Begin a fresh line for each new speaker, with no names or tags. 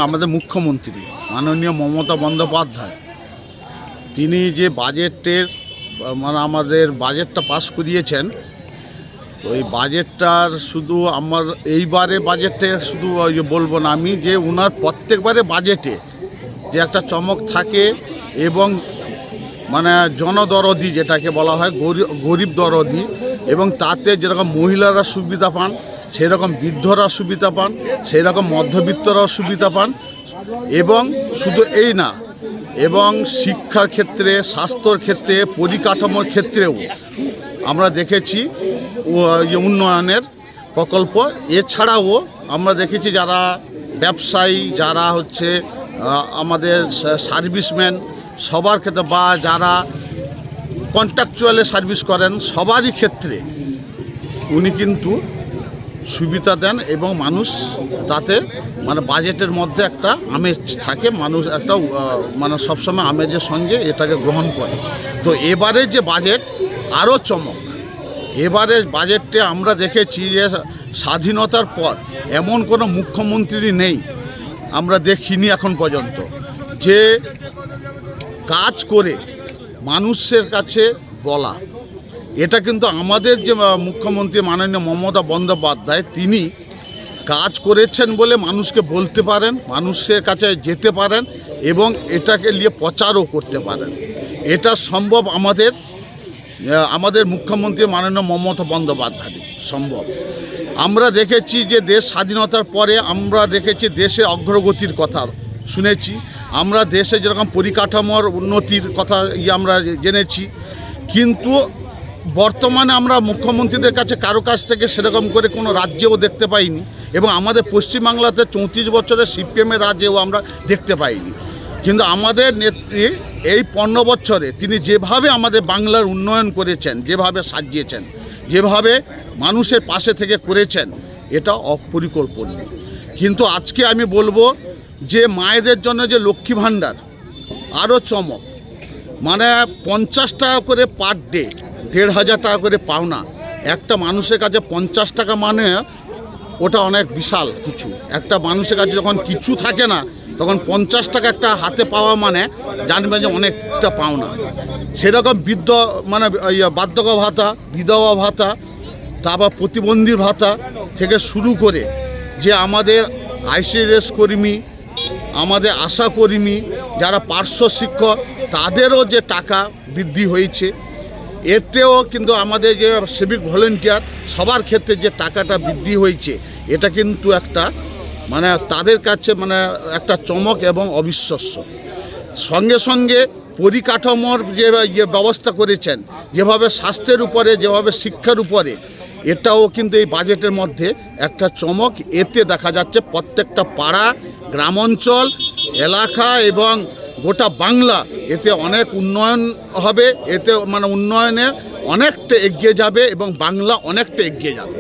আমাদের মুখ্যমন্ত্রী মাননীয় মমতা বন্দ্যোপাধ্যায় তিনি যে বাজেটের আমাদের বাজেটটা পাস করিয়েছেন, তো এই বাজেটটার শুধু আমার এইবারে বাজেটে শুধু বলবো না আমি, যে ওনার প্রত্যেকবারে বাজেটে যে একটা চমক থাকে এবং জনদরদি যেটাকে বলা হয় গরিব দরদি, এবং তাতে যেরকম মহিলারা সুবিধা পান সেরকম বৃদ্ধরা সুবিধা পান, সেই রকম মধ্যবিত্তরাও সুবিধা পান। এবং শুধু এই না, এবং শিক্ষার ক্ষেত্রে, স্বাস্থ্যর ক্ষেত্রে, পরিকাঠামোর ক্ষেত্রেও আমরা দেখেছি উন্নয়নের প্রকল্প। এছাড়াও আমরা দেখেছি যারা ব্যবসায়ী, যারা আমাদের সার্ভিসম্যান সবার ক্ষেত্রে, বা যারা কন্ট্রাকচুয়ালে সার্ভিস করেন সবারই ক্ষেত্রে উনি কিন্তু সুবিধা দেন, এবং মানুষ তাতে বাজেটের মধ্যে একটা আমেজ থাকে, মানুষ একটা সবসময় আমেজের সঙ্গে এটাকে গ্রহণ করে। তো এবারে যে বাজেট আরও চমক। এবারে বাজেটে আমরা দেখেছি যে স্বাধীনতার পর এমন কোনো মুখ্যমন্ত্রী নেই, আমরা দেখিনি এখন পর্যন্ত, যে কাজ করে মানুষের কাছে বলা। এটা কিন্তু আমাদের যে মুখ্যমন্ত্রী মাননীয় মমতা বন্দ্যোপাধ্যায়, তিনি কাজ করেছেন বলে মানুষকে বলতে পারেন, মানুষের কাছে যেতে পারেন, এবং এটাকে নিয়ে প্রচারও করতে পারেন। এটা সম্ভব আমাদের মুখ্যমন্ত্রী মাননীয় মমতা বন্দ্যোপাধ্যায় সম্ভব। আমরা দেখেছি যে দেশ স্বাধীনতার পরে আমরা দেখেছি দেশে অগ্রগতির কথা শুনেছি, আমরা দেশে যেরকম পরিকাঠামোর উন্নতির কথা আমরা জেনেছি, কিন্তু বর্তমানে আমরা মুখ্যমন্ত্রীদের কাছে কারো কাছ থেকে সেরকম করে কোনো রাজ্যেও দেখতে পাইনি, এবং আমাদের পশ্চিমবাংলাতে 34 বছরের সিপিএমের রাজ্যেও আমরা দেখতে পাইনি। কিন্তু আমাদের নেত্রী এই 15 বছরে তিনি যেভাবে আমাদের বাংলার উন্নয়ন করেছেন, যেভাবে সাজিয়েছেন, যেভাবে মানুষের পাশে থেকে করেছেন, এটা অপরিকল্পনীয়। কিন্তু আজকে আমি বলবো যে মায়েদের জন্য যে লক্ষ্মী ভাণ্ডার আরও চমক, 50 টাকা করে পার ডে, 1500 টাকা করে পাওনা। একটা মানুষের কাছে 50 টাকা ওটা অনেক বিশাল কিছু। একটা মানুষের কাছে যখন কিছু থাকে না, তখন 50 টাকা একটা হাতে পাওয়া জানবেন যে অনেকটা পাওনা। সেরকম বার্ধক্য ভাতা, বিধবা ভাতা, তারপর প্রতিবন্ধী ভাতা থেকে শুরু করে যে আমাদের আইসিডিএস কর্মী, আমাদের আশা কর্মী, যারা পার্শ্ব শিক্ষক, তাদেরও যে টাকা বৃদ্ধি হয়েছে। এতেও কিন্তু আমাদের যে সিভিক ভলেন্টিয়ার সবার ক্ষেত্রে যে টাকাটা বৃদ্ধি হয়েছে, এটা কিন্তু একটা তাদের কাছে একটা চমক এবং অবিশ্বাস্য। সঙ্গে সঙ্গে পরিকাঠামোর যে ব্যবস্থা করেছেন, যেভাবে স্বাস্থ্যের উপরে, যেভাবে শিক্ষার উপরে, এটাও কিন্তু এই বাজেটের মধ্যে একটা চমক। এতে দেখা যাচ্ছে প্রত্যেকটা পাড়া, গ্রামাঞ্চল, এলাকা এবং গোটা বাংলা এতে অনেক উন্নয়ন হবে, এতে উন্নয়নে অনেকটা এগিয়ে যাবে, এবং বাংলা অনেকটা এগিয়ে যাবে।